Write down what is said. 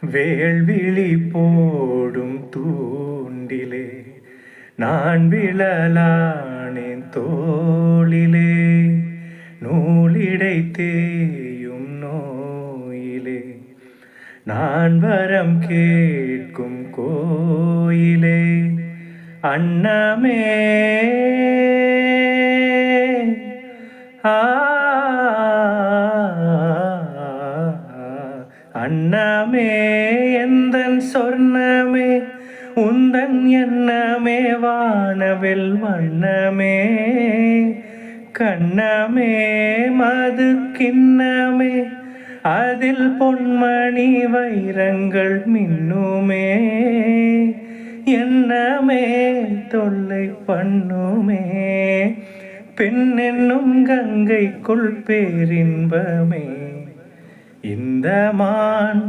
வேள்விழி போடும் தூண்டிலே நான் விழலானேன் தோளிலே நூலிடை தேயும் நோயிலே நான் வரம் கேட்கும் கோயிலே அன்னமே அன்னமே எந்தன் சொர்ணமே உந்தன் எண்ணமே வானவில் வண்ணமே கண்ணமே மது கிண்ணமே அதில் பொன்மணி வைரங்கள் மின்னுமே என்னமே தொல்லை பண்ணுமே பெண் என்னும் கங்கைக்குள் பேரின்பமே இந்த மான்